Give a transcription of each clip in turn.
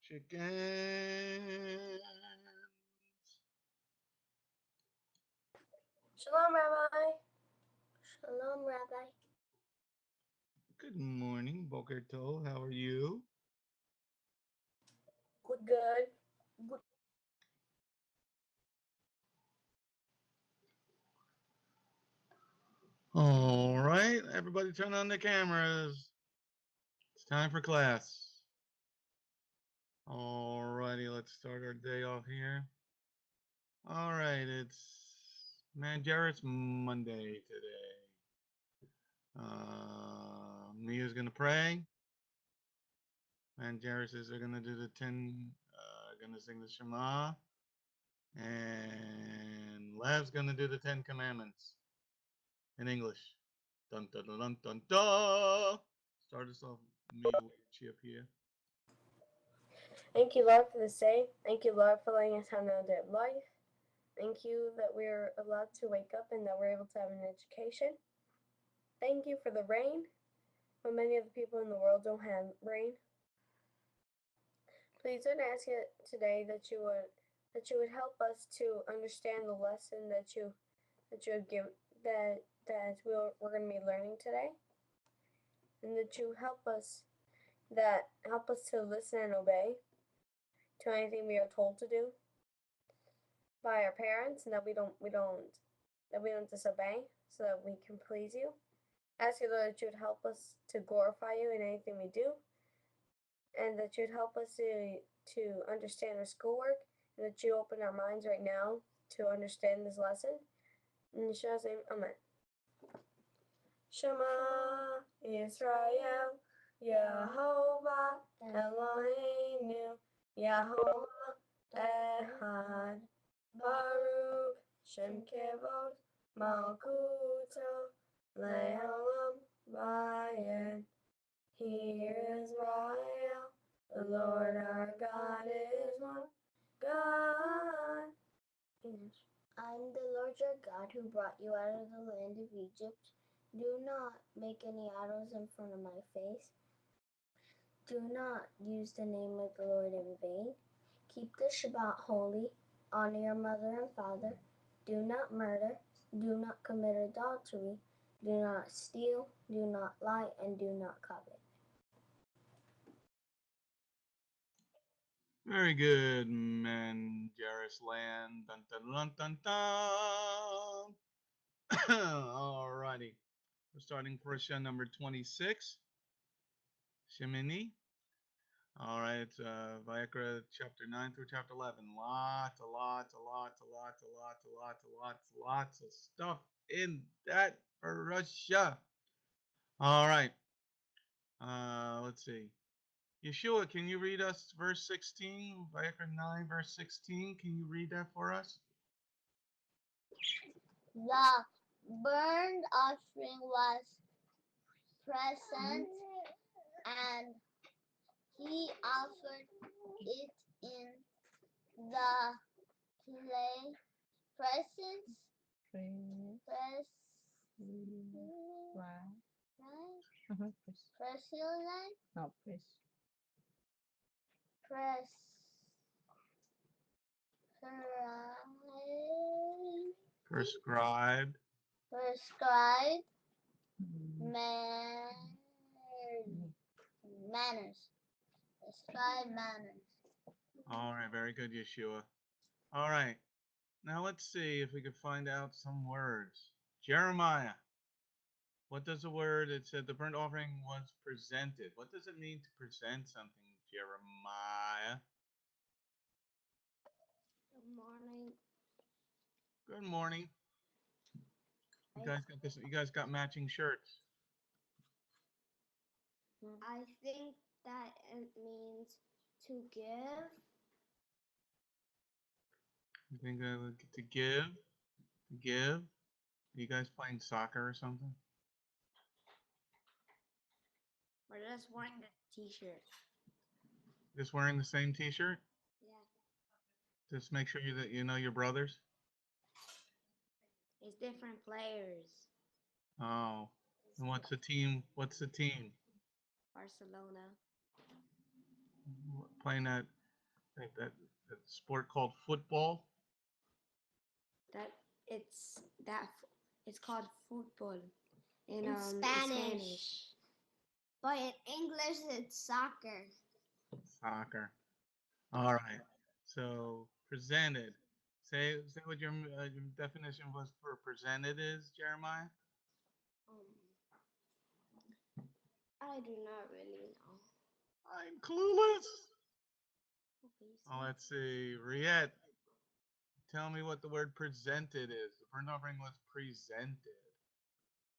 Chickens. Shalom, Rabbi. Shalom, Rabbi. Good morning, Boker Tov. How are you? Good. All right, everybody turn on the cameras. It's time for class. All righty, let's start our day off here. All right, it's Manjaris Monday today. Mia's going to pray. Manjaris is going to do the 10, going to sing the Shema. And Lev's going to do the 10 Commandments in English. Dun dun dun dun dun dun. Start us off, Mia, with your chip here. Thank you, Lord, for this day. Thank you, Lord, for letting us have another day of life. Thank you that we're allowed to wake up and that we're able to have an education. Thank you for the rain, but many of the people in the world don't have rain. Please don't ask you today that you would help us to understand the lesson that you have given that we're going to be learning today, and that you help us to listen and obey to anything we are told to do by our parents, and that we don't disobey, so that we can please you. Ask you, Lord, that you would help us to glorify you in anything we do, and that you would help us to understand our schoolwork, and that you open our minds right now to understand this lesson. In Yeshua's name, Amen. Shema Yisrael, Yehovah Eloheinu, Yehovah Echad, Baruch Shem Kevod Malkuto Le'olam Vayed. Hear Israel, the Lord our God is one God. I'm the Lord your God who brought you out of the land of Egypt. Do not make any idols in front of my face. Do not use the name of the Lord in vain. Keep the Shabbat holy. Honor your mother and father. Do not murder. Do not commit adultery. Do not steal. Do not lie. And do not covet. Very good, Manjaris Land. Dun dun dun dun dun. All righty. We're starting Parasha number 26. Shemini. All right, it's Vayikra chapter 9 through chapter 11. Lots of stuff in that Parasha. All right. Let's see. Yeshua, can you read us verse 16? Vayikra 9, verse 16. Can you read that for us? The burnt offering was present, and he offered it in the presence. Prescribed. Manners. Prescribed manners. All right, very good, Yeshua. All right. Now let's see if we can find out some words. Jeremiah. What does the word, it said the burnt offering was presented. What does it mean to present something, Jeremiah? Good morning. Good morning. You guys got this. You guys got matching shirts. I think that it means to give. You think I would get to give? To give? Are you guys playing soccer or something? We're just wearing the t-shirt. Just wearing the same T-shirt? Yeah. Just make sure that you know your brothers. It's different players. Oh, and what's the team? What's the team? Barcelona. playing that sport called football? That it's that it's called football in Spanish. But in English, it's soccer. Soccer. All right. So presented. Say what your definition was for presented is, Jeremiah. I do not really know. I'm clueless. Okay, Oh, let's see. Riet, tell me what the word presented is. The verb was presented.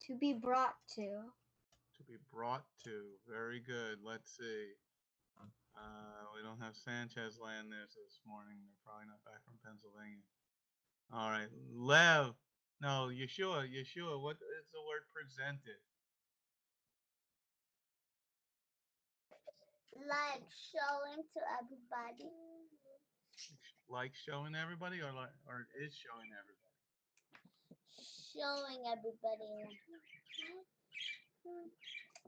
To be brought to. To be brought to. Very good. Let's see. We don't have Sanchez land there this morning. They're probably not back from Pennsylvania. All right. Lev. No, Yeshua. What is the word presented? Like showing to everybody. Like showing everybody or is showing everybody? Showing everybody.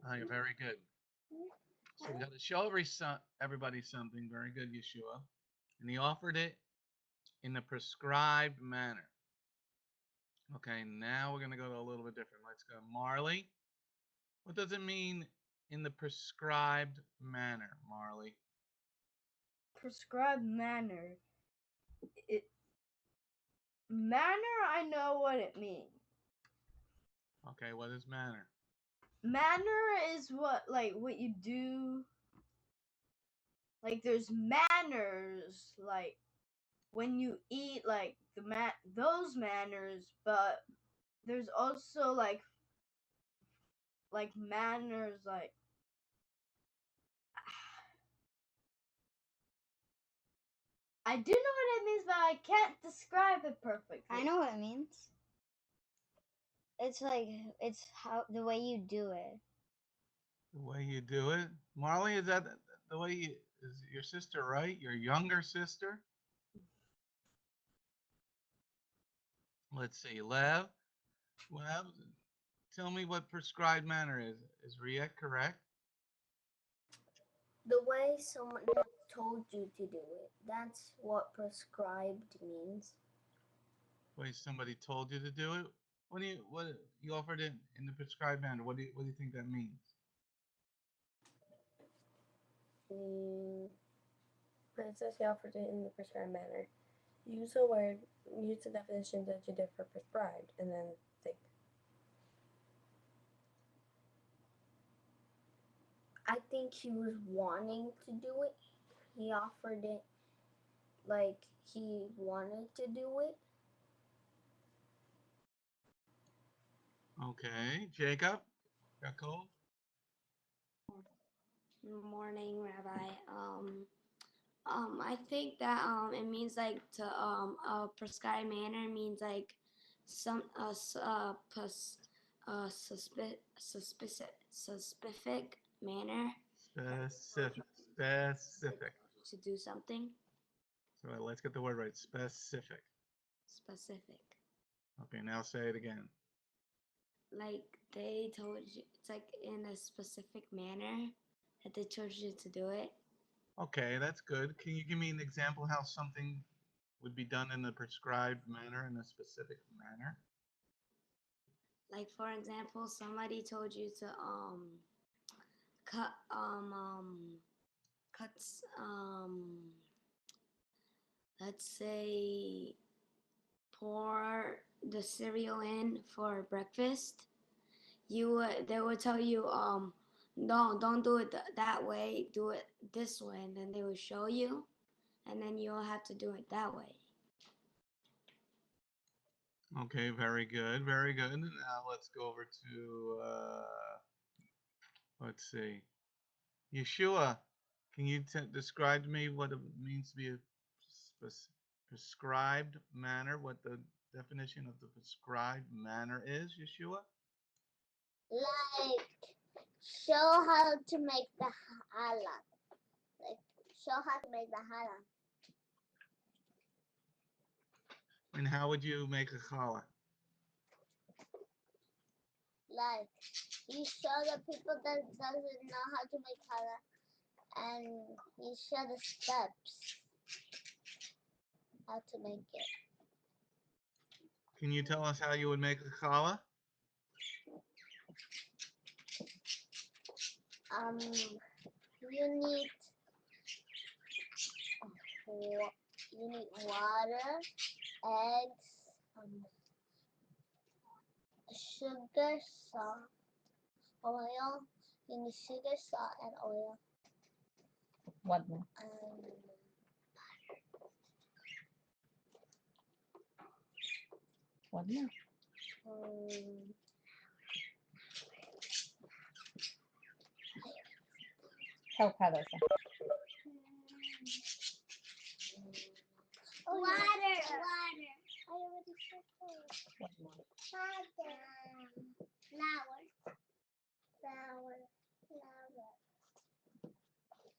Oh, you're very good. So we got to show everybody something. Very good, Yeshua. And he offered it in a prescribed manner. Okay, now we're going to go to a little bit different. Let's go. Marley, what does it mean in the prescribed manner, Marley? Prescribed manner. Manner, I know what it means. Okay, what is manner? Manner is what you do. Like there's manners, like when you eat, like those manners, but there's also like manners, like I do know what it means, but I can't describe it perfectly. I know what it means. It's like it's how the way you do it. The way you do it? Marley, is that the way is your sister right? Your younger sister? Let's see. Lev, tell me what prescribed manner is. Is Riet correct? The way someone has told you to do it. That's what prescribed means. The way somebody told you to do it? What you offered it in the prescribed manner? What do you think that means? It says he offered it in the prescribed manner. Use the definition that you did for prescribed, and then think. I think he was wanting to do it. He offered it like he wanted to do it. Okay, Jacob. Yaakov? Morning, Rabbi. I think that it means like to a prescribed manner means like some specific manner Specific. to do something So let's get the word right. Specific. specific. Okay, now say it again. Like they told you, it's like in a specific manner that they told you to do it. Okay, that's good. Can you give me an example how something would be done in a prescribed manner, in a specific manner? Like for example, somebody told you to cut cuts let's say pour the cereal in for breakfast. They would tell you don't do it that way, do it this way, and then they will show you, and then you'll have to do it that way. Okay, very good, very good. Now let's go over to let's see, Yeshua. Can you describe to me what it means to be a prescribed manner? What the definition of the prescribed manner is, Yeshua? Like show how to make the challah. Like show how to make the challah. And how would you make a challah? Like you show the people that doesn't know how to make challah and you show the steps how to make it. Can you tell us how you would make a challah? You need water, eggs, sugar, salt, oil. You need sugar, salt, and oil. What more? What more? Help Parasha. Water. I already said that. What more? Flour.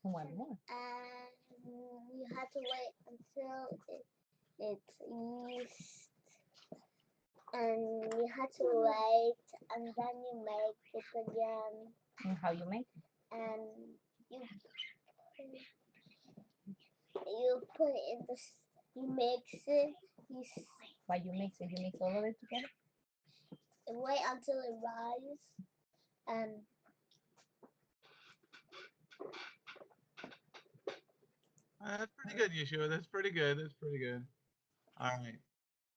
And what more? And you have to wait until it's yeast. And you have to wait, and then you make it again. And how you make it? And you put it in you mix it. Why you mix it? You mix all of it together? Wait until it rises. And That's pretty good, Yeshua. That's pretty good. All right.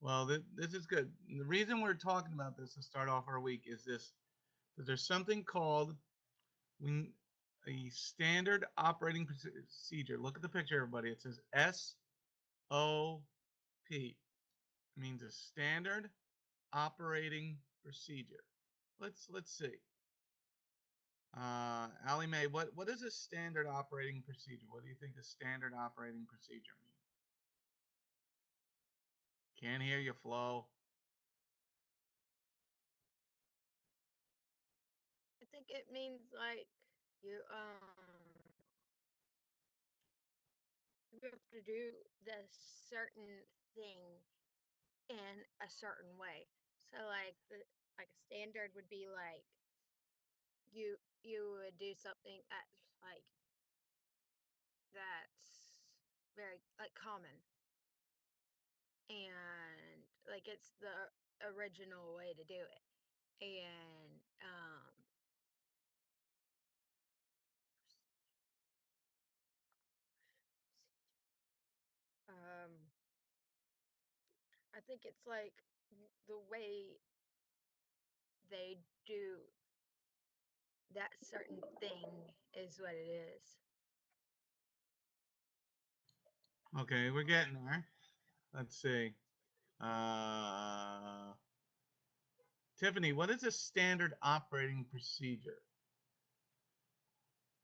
Well, this is good. And the reason we're talking about this to start off our week is this: that there's something called a standard operating procedure. Look at the picture, everybody. It says SOP. It means a standard operating procedure. Let's see. Allie Mae, what is a standard operating procedure? What do you think a standard operating procedure means? Can't hear you, Flo. I think it means like you you have to do this certain thing in a certain way. So like a standard would be like you would do something that's very like common, and like it's the original way to do it. And um I think it's like the way they do that certain thing is what it is. Okay, we're getting there. Let's see. Uh, Tiffany, what is a standard operating procedure?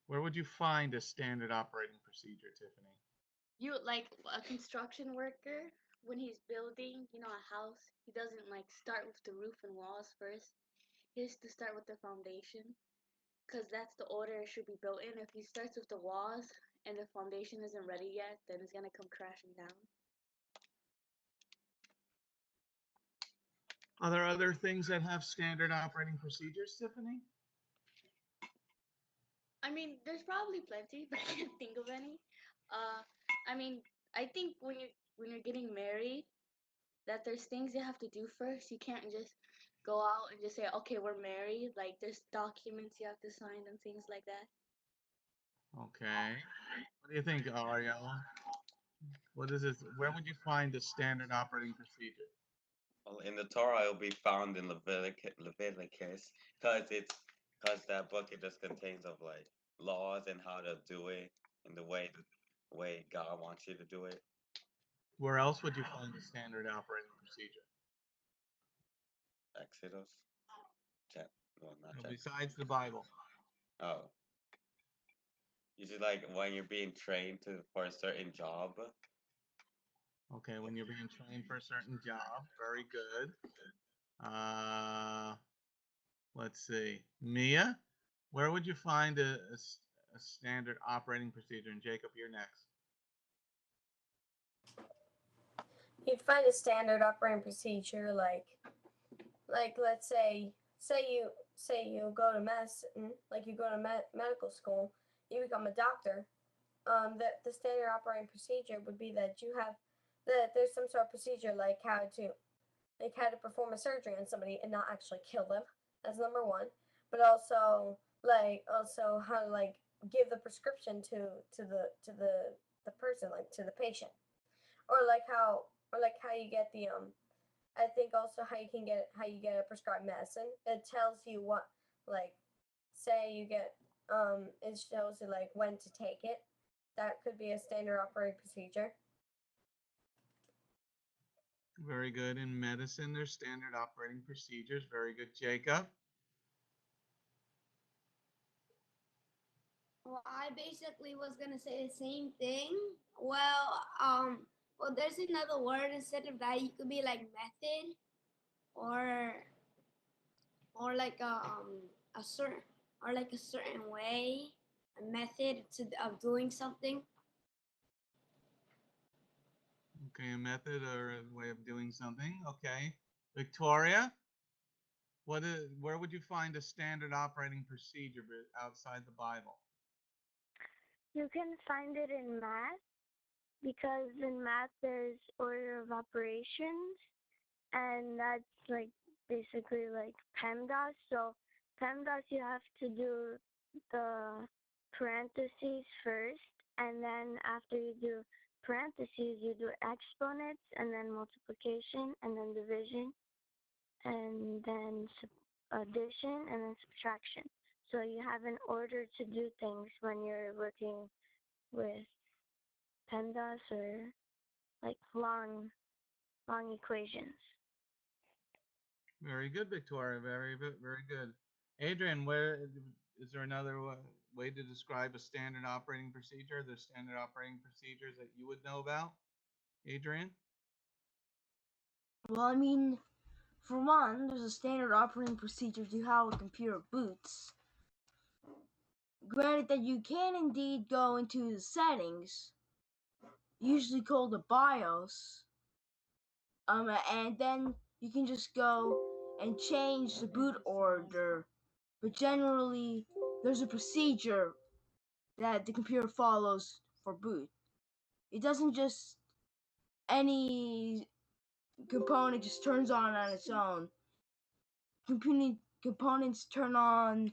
Where would you find a standard operating procedure, Tiffany? You like a construction worker when he's building, a house, he doesn't like start with the roof and walls first. He has to start with the foundation because that's the order it should be built in. If he starts with the walls and the foundation isn't ready yet, then it's gonna come crashing down. Are there other things that have standard operating procedures, Tiffany? I mean, there's probably plenty, but I can't think of any. I mean, I think when you're getting married, that there's things you have to do first. You can't just go out and just say, okay, we're married. Like there's documents you have to sign and things like that. Okay. What do you think, Ariel? What is this? Where would you find a standard operating procedure? Well, in the Torah, it'll be found in Leviticus, because that book it just contains of like laws and how to do it in the way God wants you to do it. Where else would you find a standard operating procedure? Exodus, well, not No, chapter. besides the Bible. Oh, usually like when you're being trained for a certain job. Okay, when you're being trained for a certain job. Very good. Uh, let's see. Mia, where would you find a standard operating procedure? And Jacob, you're next. You'd find a standard operating procedure like let's say you go to medicine, like you go to medical school, a doctor, the standard operating procedure would be that there's some sort of procedure like how to perform a surgery on somebody and not actually kill them. That's number one. But also how to give the prescription to the person, like to the patient, or how you get the I think also how you get a prescribed medicine. It tells you what, like, say you get it shows you like when to take it. That could be a standard operating procedure. Very good. In medicine, there's standard operating procedures. Very good, Jacob. Well, I basically was gonna say the same thing. Well, there's another word instead of that. You could be like method, or like a certain way, a method of doing something. Okay, a method or a way of doing something. Okay, Victoria, where would you find a standard operating procedure outside the Bible? You can find it in math, because in math there's order of operations, and that's like basically like PEMDAS. So PEMDAS, you have to do the parentheses first, and then after you do parentheses, you do exponents, and then multiplication, and then division, and then addition, and then subtraction. So you have an order to do things when you're working with PEMDAS or like long equations. Very good, Victoria. Very good. Adrian, where is there another way to describe a standard operating procedure? There's standard operating procedures that you would know about, Adrian? Well, I mean, for one, there's a standard operating procedure to how a computer boots. Granted that you can indeed go into the settings, usually called the BIOS, and then you can just go and change the boot order. But generally, there's a procedure that the computer follows for boot. It doesn't just any component just turns on its own. Components turn on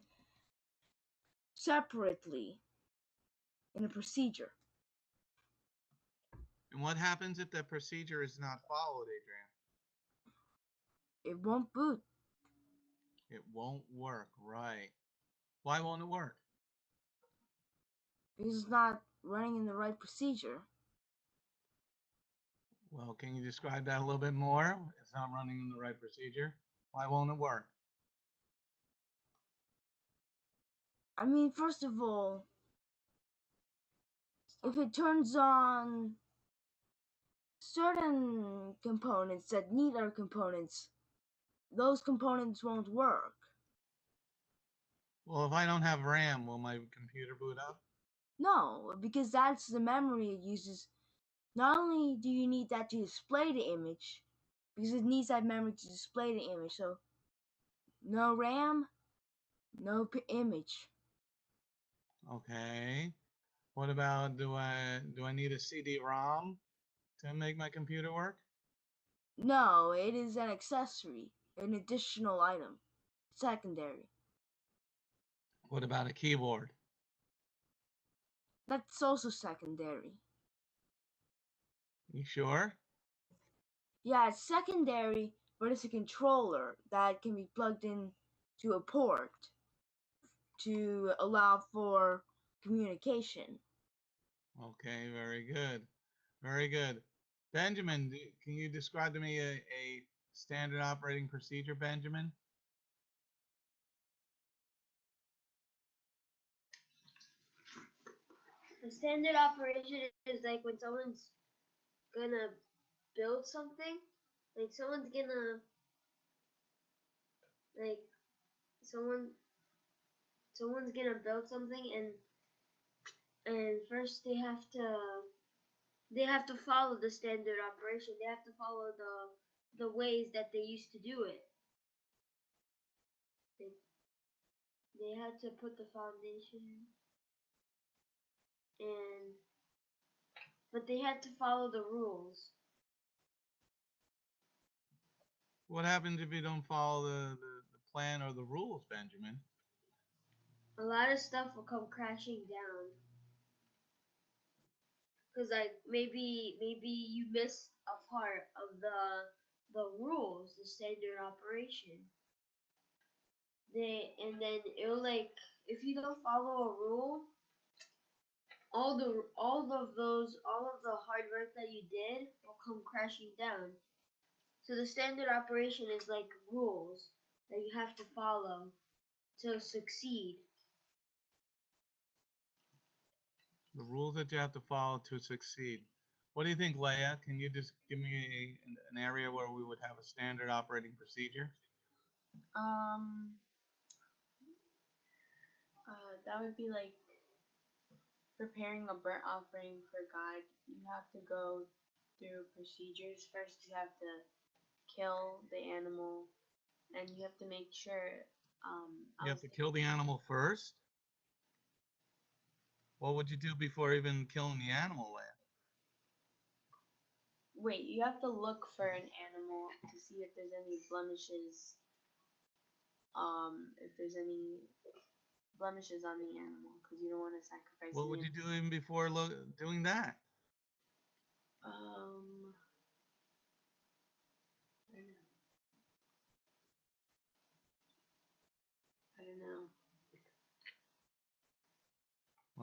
separately in a procedure. And what happens if that procedure is not followed, Adrian? It won't boot. It won't work, right? Why won't it work? Because it's not running in the right procedure. Well, can you describe that a little bit more? It's not running in the right procedure. Why won't it work? I mean, first of all, if it turns on certain components that need other components, those components won't work. Well, if I don't have RAM, will my computer boot up? No, because that's the memory it uses. Not only do you need that to display the image, because it needs that memory to display the image. So, no RAM, no image. Okay. What about do I need a CD-ROM to make my computer work? No, it is an accessory, an additional item, secondary. What about a keyboard? That's also secondary. You sure? Yeah, it's secondary, but it's a controller that can be plugged in to a port to allow for communication. Okay, very good. Very good. Benjamin, can you describe to me a standard operating procedure, Benjamin? The standard operation is like when someone's gonna build something, like someone's gonna like someone's gonna build something, and first they have to follow the standard operation. They have to follow the ways that they used to do it. They had to put the foundation. and but they had to follow the rules. What happens if you don't follow the plan or the rules, Benjamin? A lot of stuff will come crashing down. Cause like maybe you missed a part of the rules, the standard operation. And then it'll like if you don't follow a rule, all of the hard work that you did will come crashing down. So the standard operation is like rules that you have to follow to succeed. The rules that you have to follow to succeed. What do you think, Leia? Can you just give me an area where we would have a standard operating procedure? That would be like preparing a burnt offering for God. You have to go through procedures. First, you have to kill the animal, and you have to make sure. You have to kill the animal first. What would you do before even killing the animal, Leia? Wait, you have to look for an animal to see if there's any blemishes. If there's any blemishes on the animal, because you don't want to sacrifice. What would you do even before doing that? I don't know.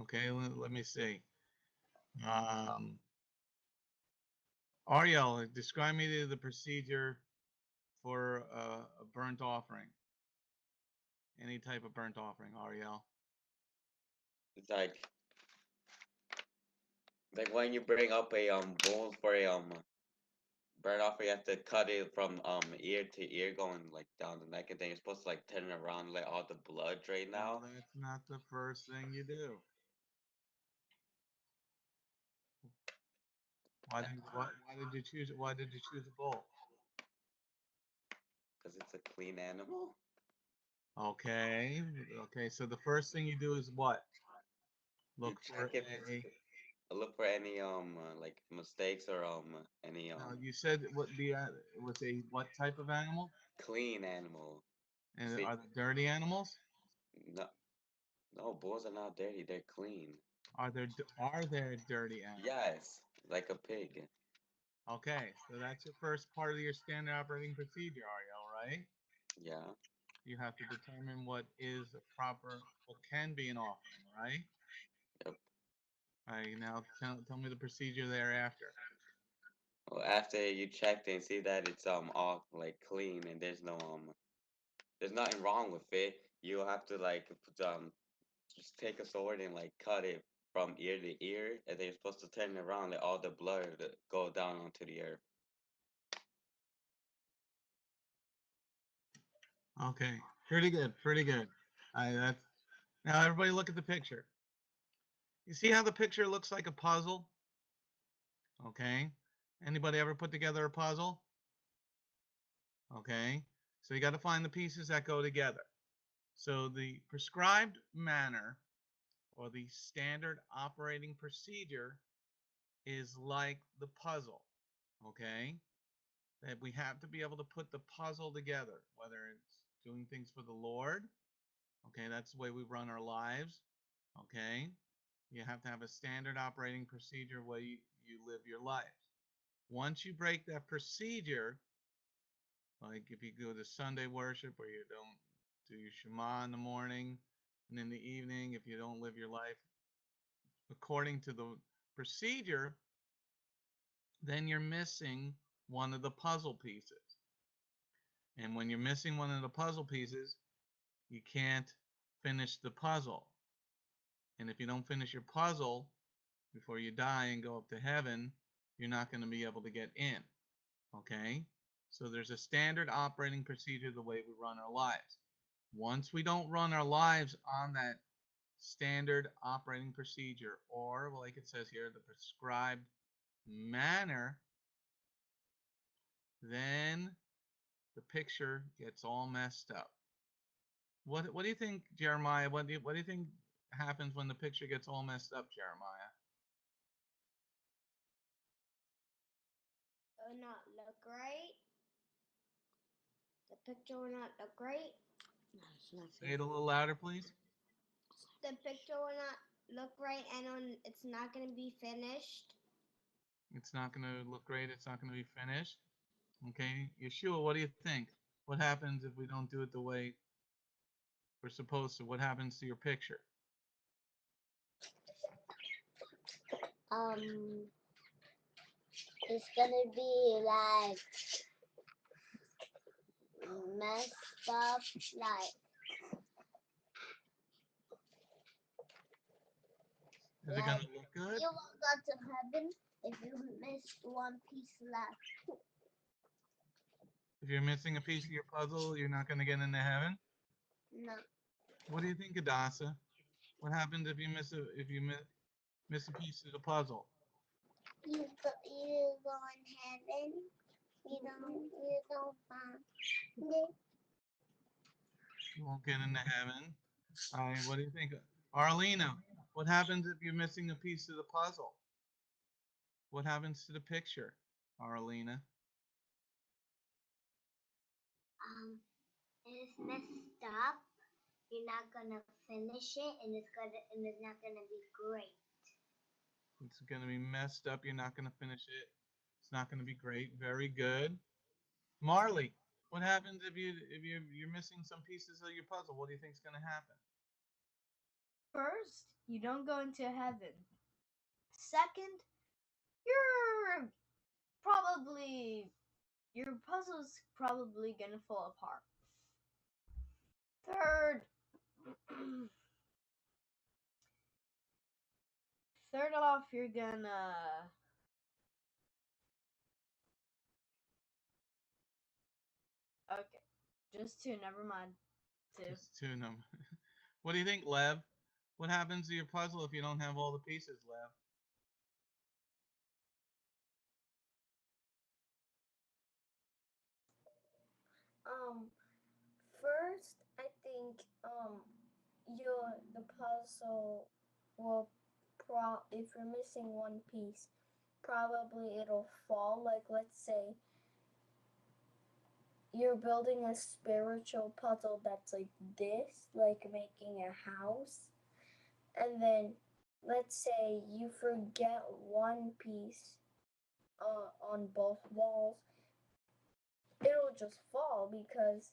Okay, let me see. Ariel, describe me the procedure for a burnt offering. Any type of burnt offering, Ariel. It's like when you bring up a bull for a burnt offering, you have to cut it from ear to ear, going like down the neck, and then you're supposed to like turn it around and let all the blood drain out. No, that's not the first thing you do. Why did you choose? Why did you choose a bull? Because it's a clean animal. Okay. Okay. So the first thing you do is what? Look for Look for any like mistakes or any No, you said what it was a what type of animal? clean animal. And See, are they dirty animals? no, no, bulls are not dirty. They're clean. Are there dirty animals? Yes, like a pig. Okay, so that's your first part of your standard operating procedure, Ariel, right? Yeah. You have to determine what is a what can be an offering, right? Yep. All right, now tell me the procedure thereafter. Well, after you check and see that it's all like clean and there's nothing wrong with it, you have to like just take a sword and like cut it from ear to ear, and then you're supposed to turn it around, let all the blood go down onto the earth. Okay, pretty good, pretty good. That's now everybody look at the picture. You see how the picture looks like a puzzle? Okay. Anybody ever put together a puzzle? Okay. So you got to find the pieces that go together. So the prescribed manner or the standard operating procedure is like the puzzle. Okay. That we have to be able to put the puzzle together, whether it's doing things for the Lord. Okay. That's the way we run our lives. Okay. You have to have a standard operating procedure where you live your life. Once you break that procedure, like if you go to Sunday worship or you don't do your Shema in the morning and in the evening, if you don't live your life according to the procedure, then you're missing one of the puzzle pieces. And when you're missing one of the puzzle pieces, you can't finish the puzzle. And if you don't finish your puzzle before you die and go up to heaven, you're not going to be able to get in. Okay? So there's a standard operating procedure the way we run our lives. Once we don't run our lives on that standard operating procedure, or like it says here, the prescribed manner, then the picture gets all messed up. What do you think, Jeremiah? What do you think happens when the picture gets all messed up, Jeremiah? Will not look right. The picture will not look right. Say it a little louder, please. The picture will not look right, and it's not going to be finished. It's not going to look great. It's not going to be finished. Okay, Yeshua, what do you think? What happens if we don't do it the way we're supposed to? What happens to your picture? It's gonna be like messed up, like Is it going to look good? you won't go to heaven if you missed one piece left. If you're missing a piece of your puzzle, you're not going to get into heaven? No. What do you think, Adasa? What happens if you miss a piece of the puzzle? You go in heaven. You don't find it. You won't get into heaven. All right, what do you think? Arlena, what happens if you're missing a piece of the puzzle? What happens to the picture, Arlena? It's messed up. You're not gonna finish it, and it's not gonna be great. It's going to be messed up. You're not going to finish it. It's not going to be great. Very good. Marley, what happens if you're missing some pieces of your puzzle? What do you think is going to happen? First, you don't go into heaven. Second, your puzzle's probably gonna fall apart. Third, third off, you're gonna just two. Never mind. Two. Just two numbers. What do you think, Lev? What happens to your puzzle if you don't have all the pieces, Lev? First, I think the puzzle will if you're missing one piece, probably it'll fall. Like, let's say you're building a spiritual puzzle that's like this, like making a house, and then let's say you forget one piece on both walls, it'll just fall because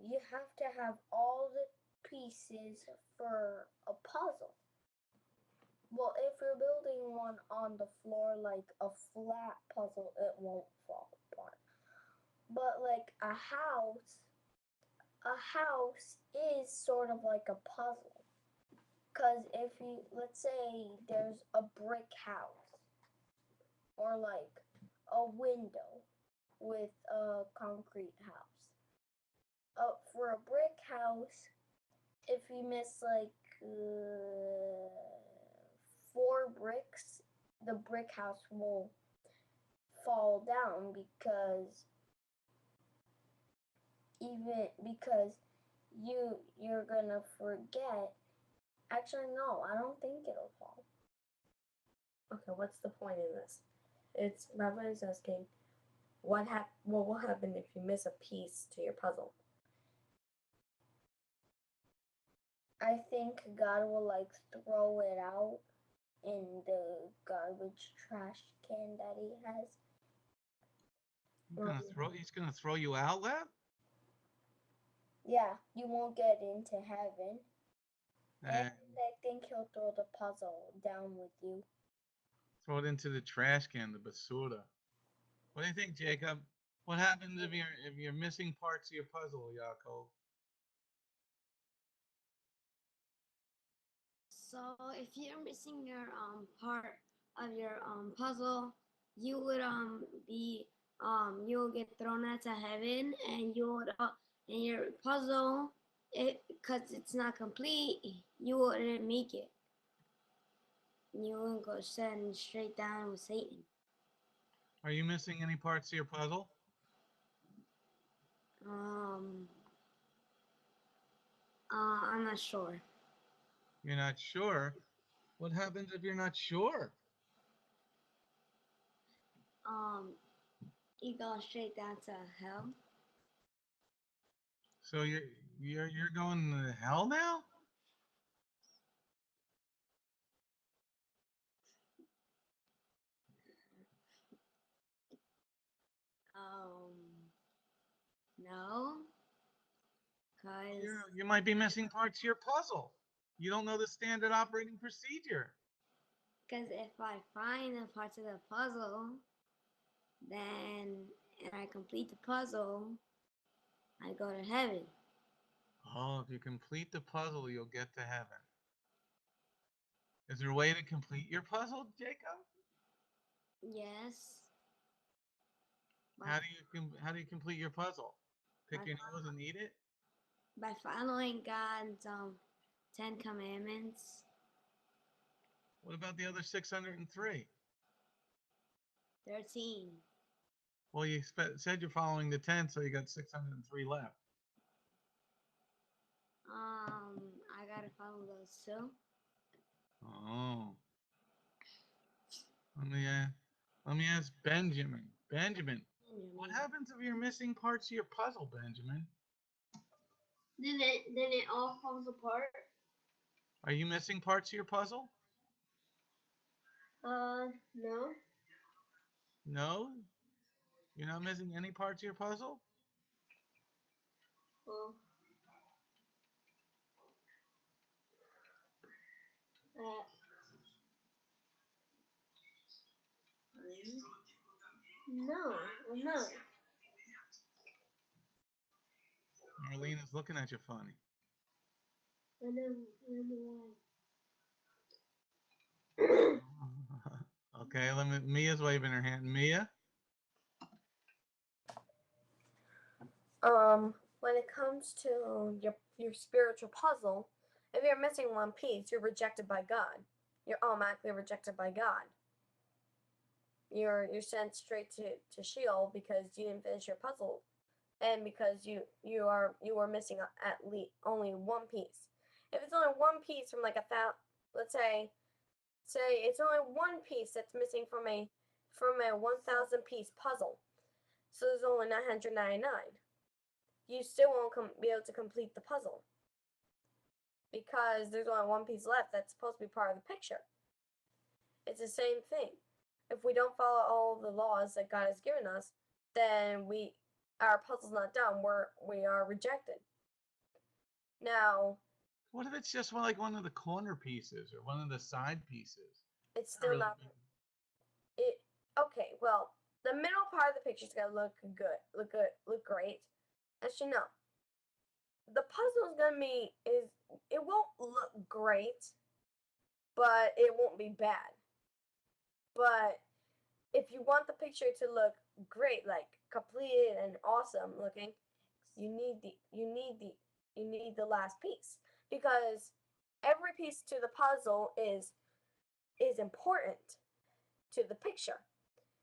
you have to have all the pieces for a puzzle. Well, if you're building one on the floor, like a flat puzzle, it won't fall apart. But like a house is sort of like a puzzle. Because if let's say there's a brick house, or like a window with a concrete house. For a brick house, if you miss like 4 bricks, the brick house will fall down because you're gonna forget. Actually, no, I don't think it'll fall. Okay, what's the point in this? It's Rabbi is asking, what will happen if you miss a piece to your puzzle? I think God will like throw it out in the garbage trash can that he has. He's gonna throw you out, Lev? Yeah, you won't get into heaven. And I think he'll throw the puzzle down with you. Throw it into the trash can, the basura. What do you think, Jacob? What happens if you're missing parts of your puzzle, Yaakov? So if you're missing your part of your puzzle, you would you will get thrown out to heaven, and you would and your puzzle, because it's not complete, you wouldn't make it. You wouldn't go send straight down with Satan. Are you missing any parts of your puzzle? I'm not sure. You're not sure. What happens if you're not sure? You go straight down to hell. So you're going to hell now? No, cause You might be missing parts of your puzzle. You don't know the standard operating procedure. cause if I find the parts of the puzzle, then and I complete the puzzle, I go to heaven. Oh, if you complete the puzzle, you'll get to heaven. Is there a way to complete your puzzle, Jacob? Yes. How do you complete your puzzle? Pick By, your nose and eat it? by following God's 10 Commandments. What about the other 603? 13. Well, you said you're following the 10, so you got 603 left. I gotta follow those too. Oh. Let me ask Benjamin. Benjamin, what happens if you're missing parts of your puzzle, Benjamin? Then it all falls apart. Are you missing parts of your puzzle? No. No? You're not missing any parts of your puzzle? Well, no, I'm not. Marlene is looking at you funny. I know Okay, Mia's waving her hand. Mia? When it comes to your spiritual puzzle, if you're missing one piece, you're rejected by God. You're automatically rejected by God. You're sent straight to Sheol because you didn't finish your puzzle, and because you are missing at least only one piece. If it's only one piece from like let's say it's only one piece that's missing from a 1,000 piece puzzle, so there's only 999. You still won't be able to complete the puzzle because there's only one piece left that's supposed to be part of the picture. It's the same thing. If we don't follow all the laws that God has given us, then our puzzle's not done. We are rejected. Now, what if it's just like one of the corner pieces or one of the side pieces? It's still not. Okay. Well, the middle part of the picture's gotta look good, look great. As you know, the puzzle's gonna be it won't look great, but it won't be bad. But if you want the picture to look great, like completed and awesome looking, you need the last piece, because every piece to the puzzle is important to the picture.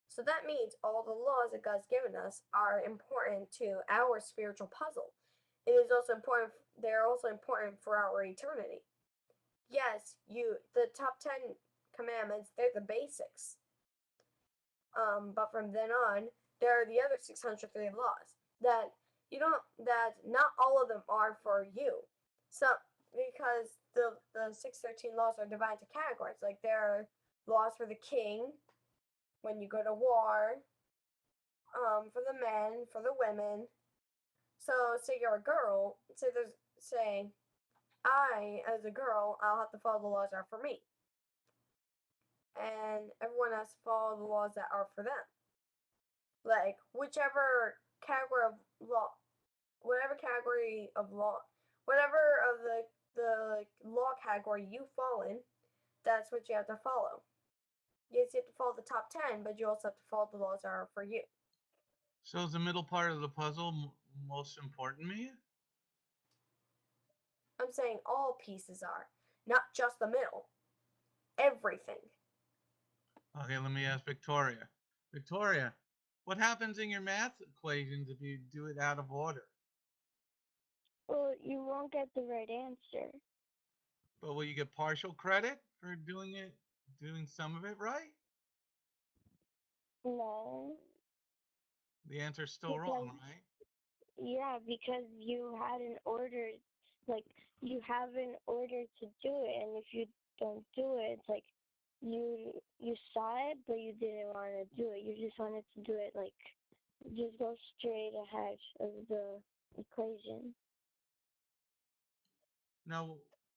So that means all the laws that God's given us are important to our spiritual puzzle. It is also important. They're also important for our eternity. Yes, the top 10 commandments, they're the basics. But from then on, there are the other 603 laws that not all of them are for you. So because the 613 laws are divided into categories, like there are laws for the king when you go to war, for the men, for the women. So say you're a girl, say I as a girl, I'll have to follow the laws that are for me, and everyone has to follow the laws that are for them. Like whichever category of law, whatever category of law, whatever of the law category you fall in, that's what you have to follow. Yes, you have to follow the top 10, but you also have to follow the laws that are for you. So is the middle part of the puzzle most important, Mia? I'm saying all pieces are, not just the middle. Everything. Okay, let me ask Victoria. Victoria, what happens in your math equations if you do it out of order? Well, you won't get the right answer. But will you get partial credit for doing some of it right? No, The answer's still because wrong, right? yeah, because you had an order, like you have an order to do it, and if you don't do it, it's like you saw it, but you didn't want to do it. You just wanted to do it like just go straight ahead of the equation. Now,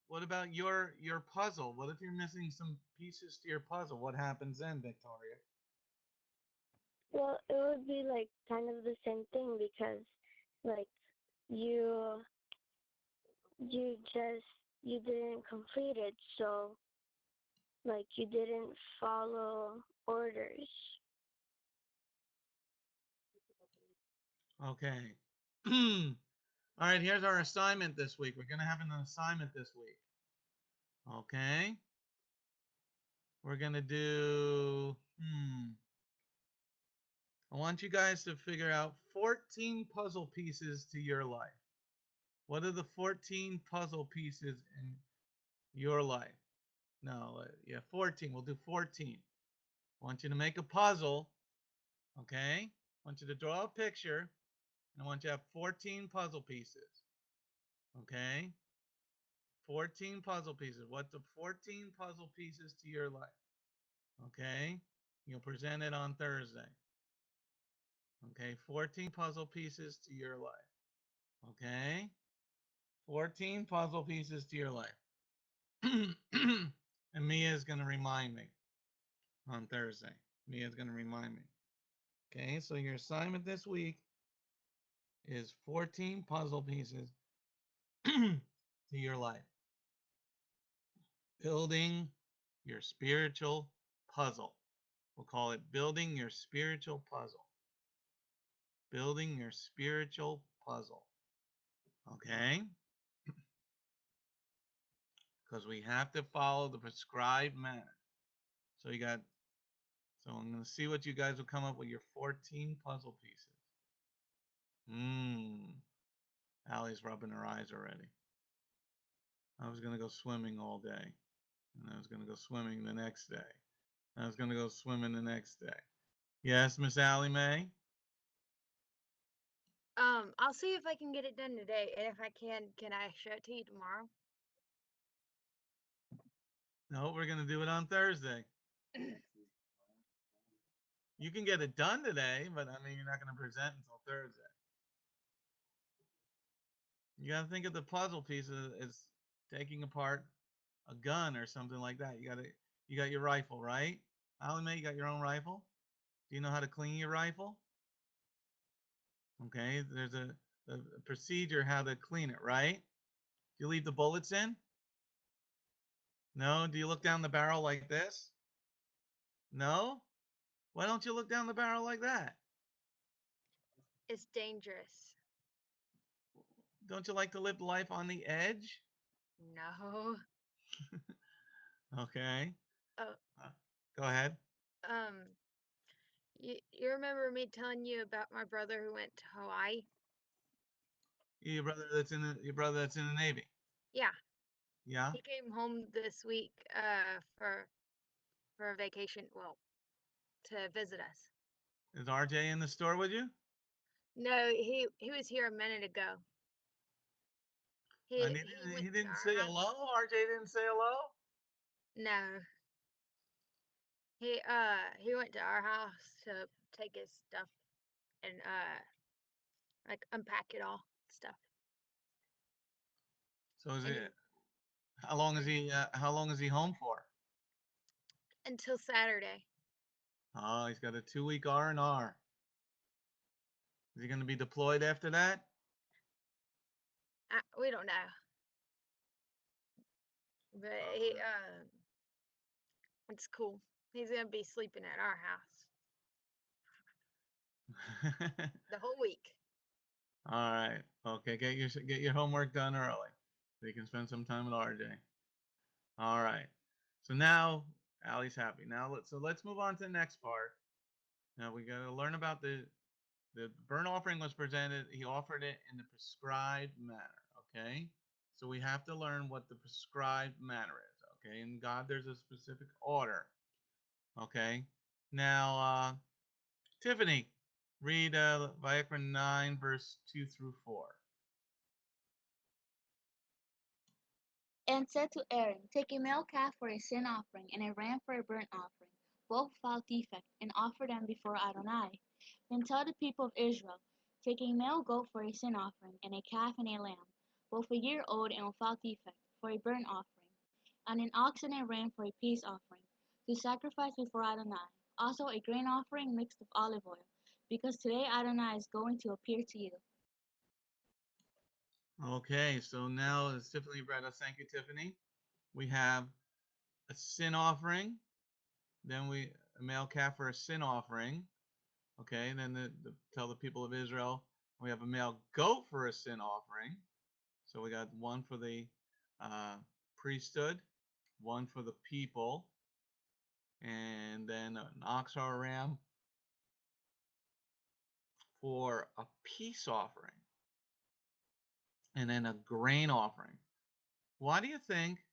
what about your puzzle? What if you're missing some pieces to your puzzle? What happens then, Victoria? Well, it would be like kind of the same thing because like you you didn't complete it, so like you didn't follow orders. Okay. All right, here's our assignment this week. We're going to have an assignment this week. Okay. We're going to do, I want you guys to figure out 14 puzzle pieces to your life. What are the 14 puzzle pieces in your life? No, yeah, 14. We'll do 14. I want you to make a puzzle. Okay. I want you to draw a picture, and I want you to have 14 puzzle pieces. Okay. 14 puzzle pieces. What's the 14 puzzle pieces to your life? Okay. You'll present it on Thursday. Okay. 14 puzzle pieces to your life. Okay. 14 puzzle pieces to your life. And Mia is going to remind me on Thursday. Mia is going to remind me. Okay. So your assignment this week is 14 puzzle pieces to your life. Building your spiritual puzzle. We'll call it building your spiritual puzzle. Building your spiritual puzzle. Okay? Because we have to follow the prescribed manner. So I'm going to see what you guys will come up with your 14 puzzle pieces. Allie's rubbing her eyes already. I was going to go swimming all day. And I was going to go swimming the next day. I was going to go swimming the next day. Yes, Miss Allie Mae? I'll see if I can get it done today, and if I can I show it to you tomorrow? No, we're going to do it on Thursday. You can get it done today, but I mean, you're not going to present until Thursday. You got to think of the puzzle piece as taking apart a gun or something like that. You got your rifle, right? Allie Mae, you got your own rifle? Do you know how to clean your rifle? Okay, there's a procedure how to clean it, right? Do you leave the bullets in? No? Do you look down the barrel like this? No? Why don't you look down the barrel like that? It's dangerous. Don't you like to live life on the edge? No. Okay. Oh, Go ahead. um, you remember me telling you about my brother who went to Hawaii? Your brother that's in the Navy. Yeah. Yeah. He came home this week for a vacation, well, to visit us. Is RJ in the store with you? No, he was here a minute ago. He went He to didn't our say house. hello. RJ didn't say hello. No. He went to our house to take his stuff and like unpack it all stuff. So is And it? How long is he home for? until Saturday. Oh, he's got a 2-week R&R. Is he going to be deployed after that? We don't know. But it's cool. He's gonna be sleeping at our house the whole week. All right. Okay. Get your homework done early, so you can spend some time with RJ. All right. So now Allie's happy. Now let's move on to the next part. Now we got to learn about the burnt offering was presented. He offered it in the prescribed manner. Okay. So we have to learn what the prescribed manner is. Okay, in God there's a specific order. Okay, now Tiffany, read Vayikra 9 verse 2 through 4. And said to Aaron, Take a male calf for a sin offering, and a ram for a burnt offering, both without defect, and offer them before Adonai. Then tell the people of Israel, Take a male goat for a sin offering, and a calf and a lamb, both a year old and without defect, for a burnt offering, and an ox and a ram for a peace offering, to sacrifice before Adonai. Also a grain offering mixed with olive oil, because today Adonai is going to appear to you. Okay, so now as Tiffany read us, thank you, Tiffany. We have a sin offering, then a male calf for a sin offering. Okay, and then tell the people of Israel we have a male goat for a sin offering. So we got one for the priesthood, one for the people, and then an ox or a ram for a peace offering, and then a grain offering. Why do you think?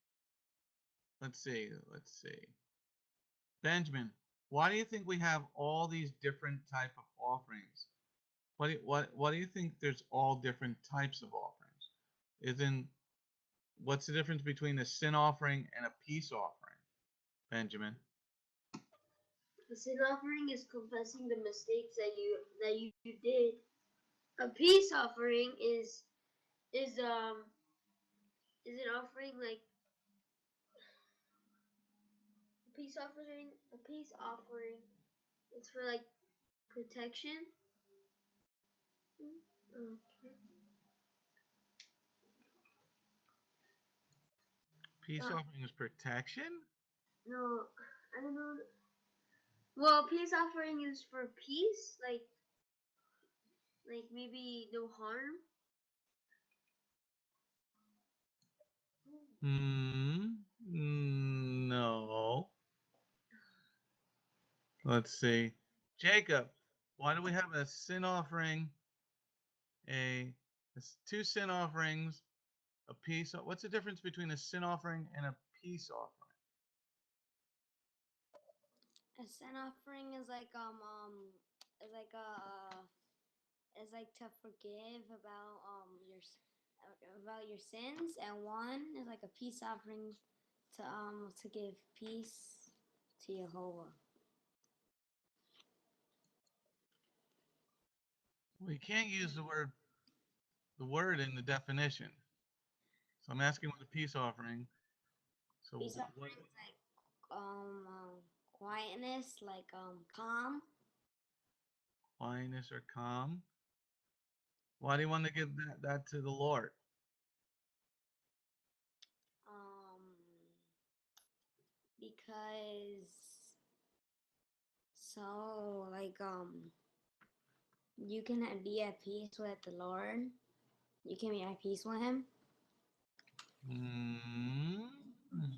Let's see. Benjamin, why do you think we have all these different type of offerings? What do you think there's all different types of offerings? Isn't what's the difference between a sin offering and a peace offering, Benjamin? A sin offering is confessing the mistakes that you did. A peace offering is an offering like a peace offering. It's for like protection. Okay. Peace offering is protection? No, I don't know. Well, peace offering is for peace, like maybe no harm. No. Let's see. Jacob, why do we have a sin offering, two sin offerings, a peace? What's the difference between a sin offering and a peace offering? A sin offering is like is like is like to forgive about your sins, and one is like a peace offering to give peace to Jehovah. We can't use the word in the definition. So I'm asking what a peace offering. So Peace offering is like quietness, like calm. quietness or calm. Why do you want to give that to the Lord? Because so like you can be at peace with the Lord. You can be at peace with Him.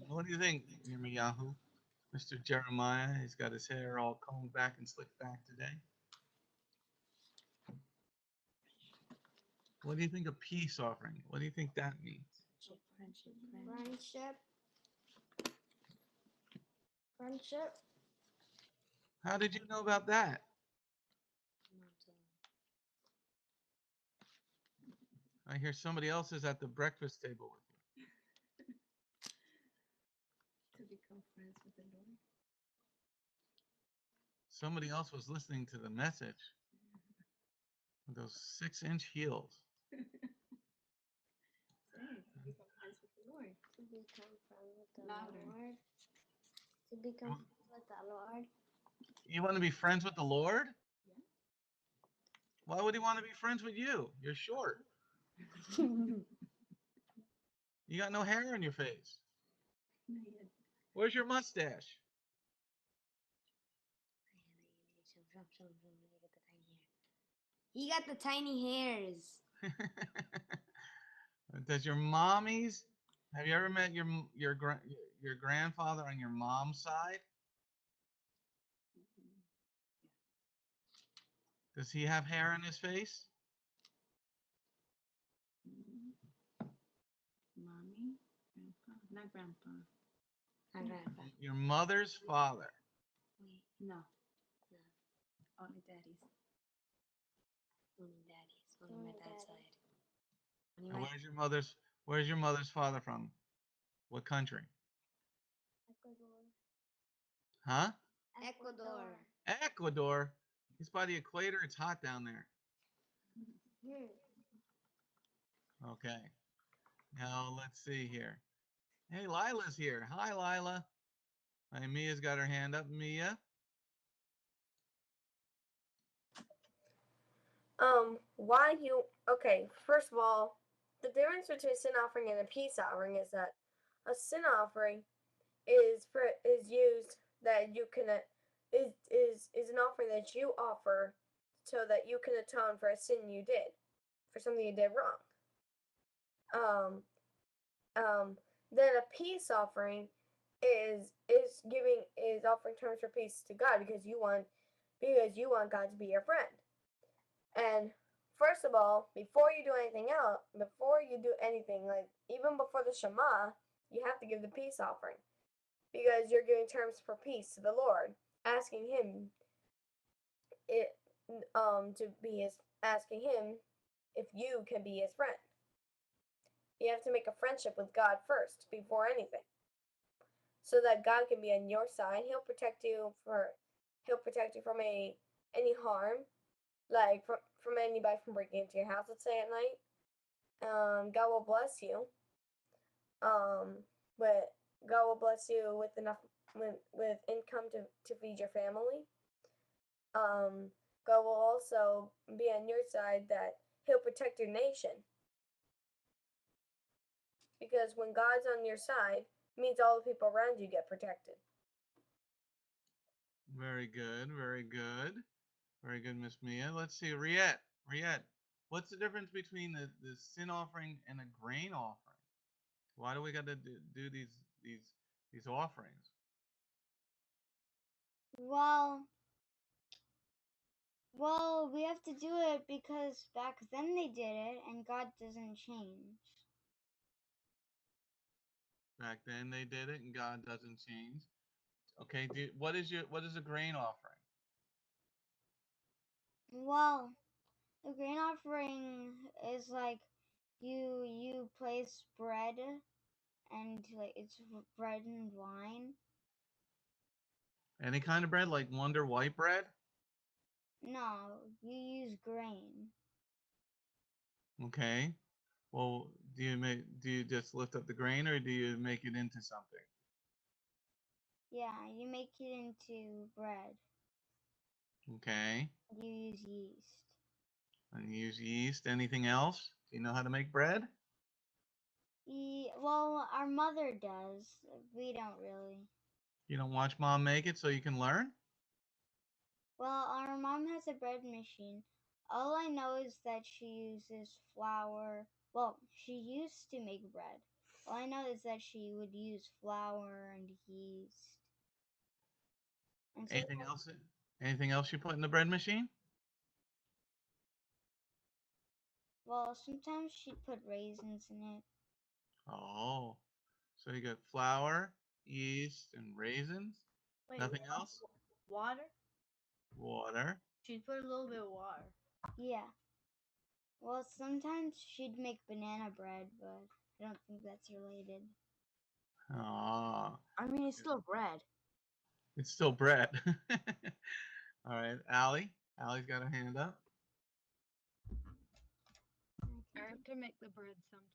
What do you think, Yirmiyahu? Mr. Jeremiah, he's got his hair all combed back and slicked back today. What do you think of peace offering? What do you think that means? Friendship. How did you know about that? I hear somebody else is at the breakfast table with you. To become friends with the Lord. Somebody else was listening to the message with those 6-inch heels. To become friends with the Lord. To become friends with the Louder. Lord. To become friends with the Lord. You want to be friends with the Lord? Yeah. Why would he want to be friends with you? You're short. You got no hair on your face. Where's your mustache? He got the tiny hairs. Does your mommies? Have you ever met your grandfather on your mom's side? Does he have hair on his face? Not grandpa. Not grandpa. Your mother's father. No. No. Only daddy's. Only daddy's. Only my dad's side. Only And my where's your mother's father from? What country? Ecuador. Huh? Ecuador. Ecuador. He's by the equator. It's hot down there. Okay. Now let's see here. Hey, Lila's here. Hi, Lila. Hi, Mia's got her hand up. Mia. First of all, the difference between a sin offering and a peace offering is that a sin offering is used that you can is an offering that you offer so that you can atone for a sin you did, for something you did wrong. Then a peace offering is offering terms for peace to God because you want God to be your friend. And first of all, before you do anything else, like even before the Shema, you have to give the peace offering because you're giving terms for peace to the Lord, asking Him asking Him if you can be His friend. You have to make a friendship with God first before anything, so that God can be on your side. He'll protect you from any harm, like from anybody from breaking into your house. Let's say at night. God will bless you. But God will bless you with enough with income to feed your family. God will also be on your side, that He'll protect your nation. Because when God's on your side, it means all the people around you get protected. Very good. Very good. Very good, Miss Mia. Let's see, Riette. Riette, what's the difference between the sin offering and a grain offering? Why do we got to do these offerings? Well, we have to do it because back then they did it, and God doesn't change. Back then they did it, and God doesn't change. Okay. What is a grain offering? Well, the grain offering is like you place bread, and like it's bread and wine. Any kind of bread, like Wonder White bread? No, you use grain. Okay. Well, do you just lift up the grain, or do you make it into something? Yeah, you make it into bread. Okay. You use yeast. And you use yeast. Anything else? Do you know how to make bread? Well, our mother does. We don't really. You don't watch mom make it so you can learn? Well, our mom has a bread machine. All I know is that she uses flour. Well, she used to make bread. All I know is that she would use flour and yeast. And Anything else? Anything else you put in the bread machine? well, sometimes she'd put raisins in it. Oh, so you got flour, yeast, and raisins. Wait, Nothing else? water? Water. She'd put a little bit of water. Yeah. Well, sometimes she'd make banana bread, but I don't think that's related. Ah, I mean, it's still bread. it's still bread. All right, Allie. Allie's got her hand up. I have to make the bread sometimes.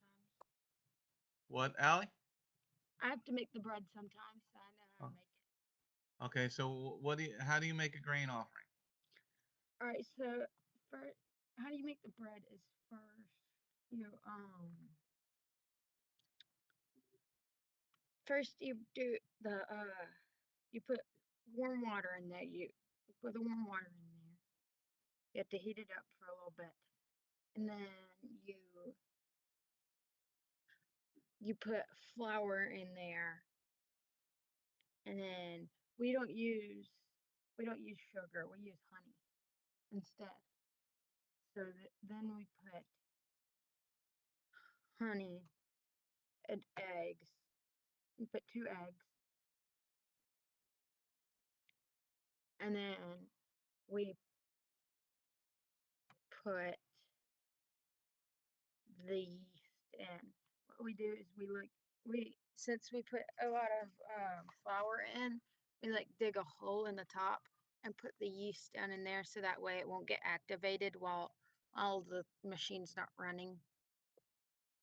What, Allie? I have to make the bread sometimes, so I know how Oh, to make it. okay, so how do you make a grain offering? All right, so first, how do you make the bread is first you do you put warm water in there. You put the warm water in there. You have to heat it up for a little bit, and then you put flour in there, and then we don't use sugar. We use honey instead. So then we put honey and eggs We put 2 eggs, and then we put the yeast in. What we do is since we put a lot of flour in, we like dig a hole in the top and put the yeast down in there so that way it won't get activated while the machine's not running.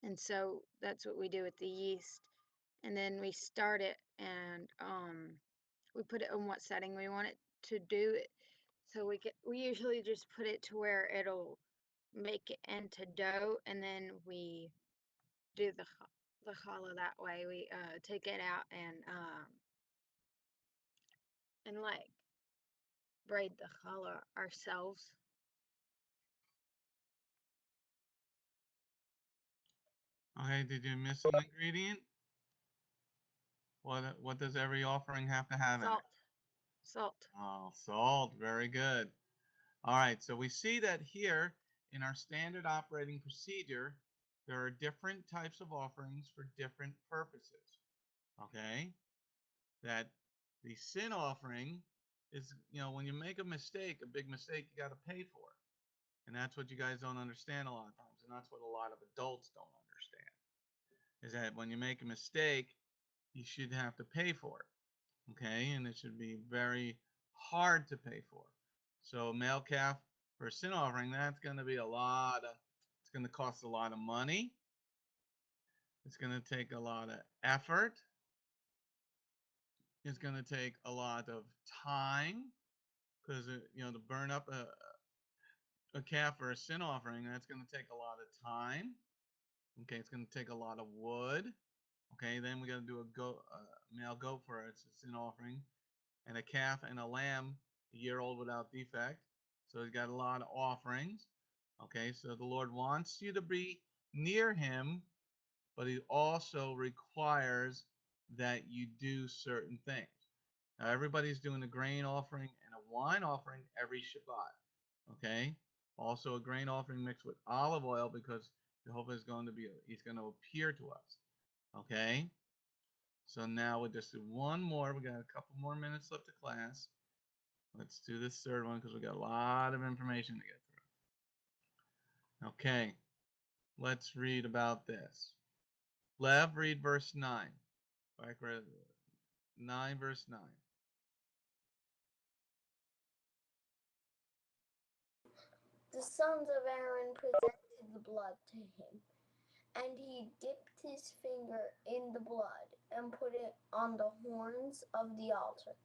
And so that's what we do with the yeast. And then we start it, and we put it on what setting we want it to do it. So we usually just put it to where it'll make it into dough, and then we do the challah that way. We take it out and like braid the challah ourselves. Okay, did you miss an ingredient? What does every offering have to have in it? Salt. Oh, salt. Very good. All right, so we see that here in our standard operating procedure, there are different types of offerings for different purposes. Okay? That the sin offering is, when you make a mistake, a big mistake, you got to pay for it. And that's what you guys don't understand a lot of times. And that's what a lot of adults don't understand. Is that when you make a mistake, you should have to pay for it. Okay? And it should be very hard to pay for. So male calf for a sin offering, that's going to be it's going to cost a lot of money. It's going to take a lot of effort. It's going to take a lot of time because, to burn up a calf for a sin offering, that's going to take a lot of time. Okay, it's going to take a lot of wood. Okay, then we got to do a male goat for a sin offering, and a calf and a lamb, a year old without defect. So he's got a lot of offerings. Okay, so the Lord wants you to be near him, but he also requires that you do certain things. Now, everybody's doing a grain offering and a wine offering every Shabbat. Okay, also a grain offering mixed with olive oil because Jehovah he's going to appear to us. Okay, so now we'll just do one more. We got a couple more minutes left of class. Let's do this third one because we got a lot of information to get through. Okay, let's read about this. Lev, read verse 9. 9, verse 9. The sons of Aaron presented the blood to him, and he dipped his finger in the blood and put it on the horns of the altar.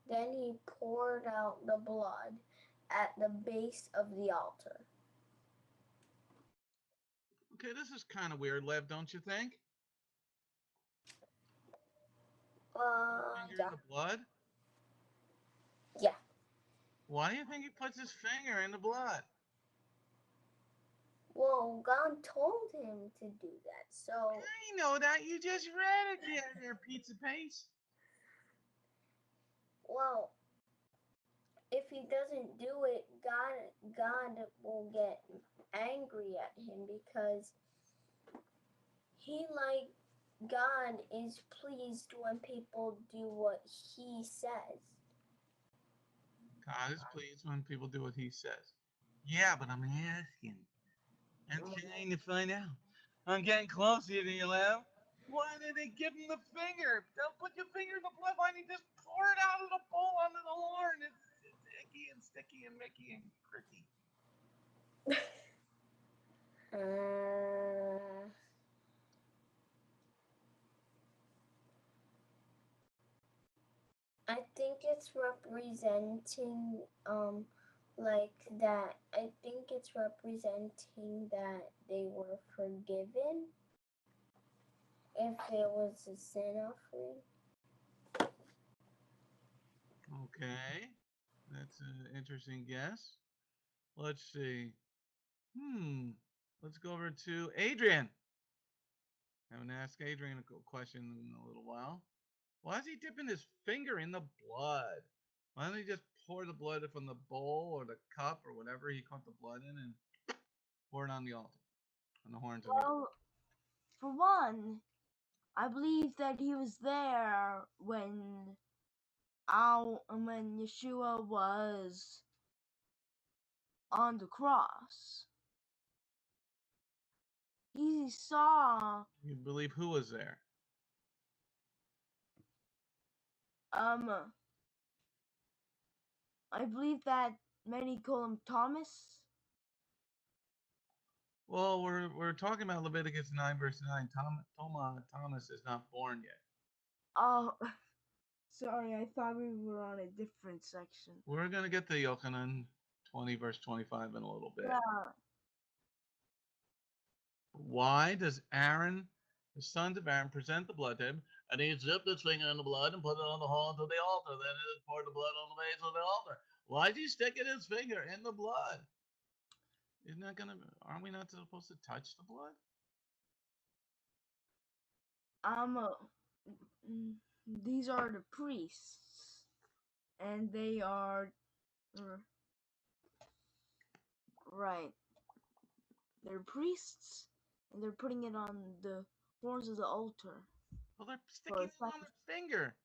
Then he poured out the blood at the base of the altar. Okay, this is kind of weird, Lev, don't you think? Finger in the blood? Yeah. Why do you think he puts his finger in the blood? Well, God told him to do that, so... I know that. You just read it there, pizza paste. Well, if he doesn't do it, God will get angry at him because God is pleased when people do what he says. God is pleased when people do what he says. Yeah, but I'm asking. I'm trying to find out. I'm getting closer to you, Lev. Why did they give him the finger? Don't put your finger in the blood. Why did you just pour it out of the bowl onto the horn? It's icky and sticky and Mickey and gritty. I think it's representing like that. I think it's representing that they were forgiven if it was a sin offering. Okay, that's an interesting guess. Let's see. Let's go over to Adrian. I'm going to ask Adrian a question in a little while. Why is he dipping his finger in the blood? Why don't he just pour the blood from the bowl or the cup or whatever he caught the blood in and pour it on the altar, on the horns of the altar? Well, for one, I believe that he was there when Yeshua was on the cross. He saw. You believe who was there? I believe that many call him Thomas. Well, we're talking about Leviticus 9 verse 9. Thomas is not born yet. Oh, sorry, I thought we were on a different section. We're gonna get to Yochanan 20 verse 25 in a little bit. Yeah. Why does Aaron, the sons of Aaron, present the blood to him, and he dipped his finger in the blood and put it on the horns of the altar? Then he poured the blood on the base of the altar. Why is he sticking his finger in the blood? Aren't we not supposed to touch the blood? These are the priests, and they are right. They're priests, and they're putting it on the horns of the altar. Well, they're sticking it on their finger.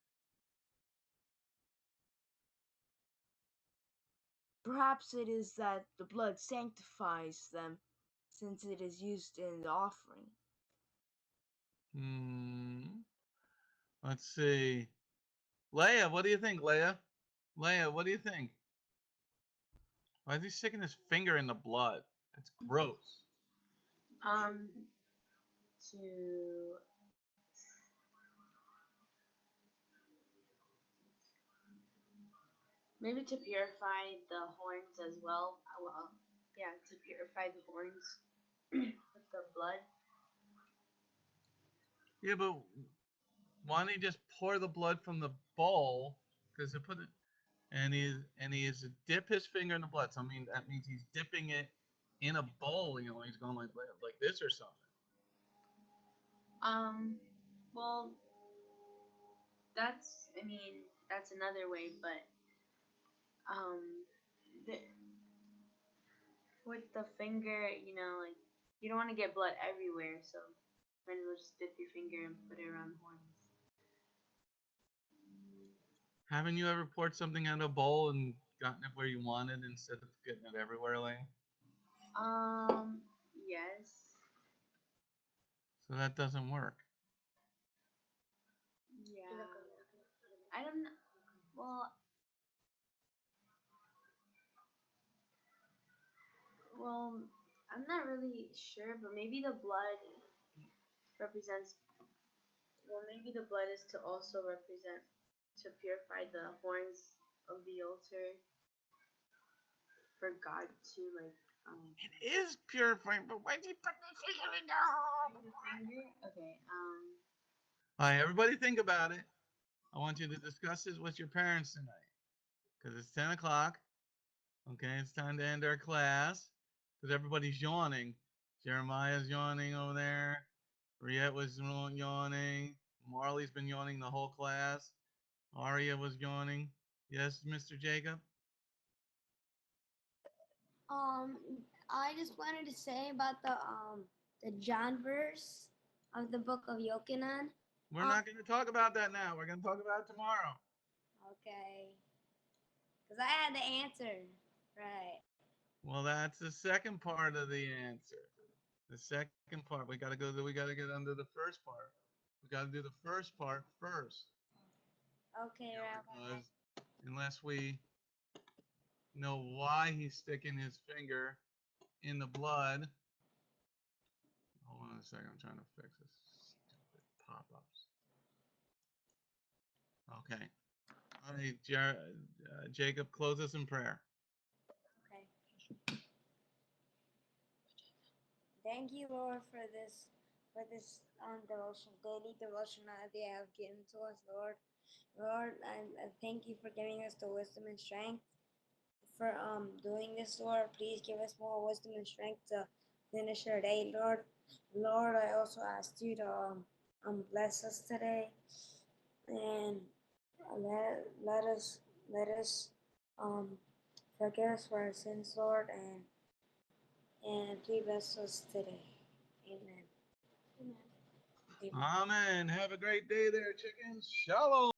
Perhaps it is that the blood sanctifies them, since it is used in the offering. Let's see. Leah, what do you think, Leah? Leah, what do you think? Why is he sticking his finger in the blood? It's gross. To maybe to purify the horns as well. Well, yeah, to purify the horns with the blood. Yeah, but why don't he just pour the blood from the bowl? Because he put it, and he is to dip his finger in the blood. So I mean that means he's dipping it in a bowl. You know, he's going like this or something. Well, that's another way, but with the finger, like you don't want to get blood everywhere, so then you'll just dip your finger and put it around the horns. Haven't you ever poured something out of a bowl and gotten it where you wanted instead of getting it everywhere, Lane? Yes. So that doesn't work. Yeah. I don't know. Well, I'm not really sure, but maybe the blood represents. Well, maybe the blood is to also represent to purify the horns of the altar for God to like. It is purifying, but why did you put the finger in there? Okay. All right, everybody think about it. I want you to discuss this with your parents tonight. Because it's 10 o'clock. Okay, it's time to end our class. Because everybody's yawning. Jeremiah's yawning over there. Riette was yawning. Marley's been yawning the whole class. Aria was yawning. Yes, Mr. Jacob? I just wanted to say about the John verse of the book of Yochanan. We're not going to talk about that now. We're going to talk about it tomorrow. Okay. Because I had the answer. Right. Well, that's the second part of the answer. The second part. We got to get under the first part. We got to do the first part first. Okay, Rabbi. Because unless we know why he's sticking his finger in the blood. Hold on a second. I'm trying to fix this stupid pop-ups. Okay. All right, Jacob, close us in prayer. Okay. Thank you, Lord, for this devotion, daily devotion that they have given to us, Lord. Lord, I thank you for giving us the wisdom and strength for doing this, Lord. Please give us more wisdom and strength to finish our day, Lord. Lord, I also asked you to bless us today and let us forgive us for our sins, Lord, and please bless us today. Amen. Amen. Amen. Have a great day there, chickens. Shalom.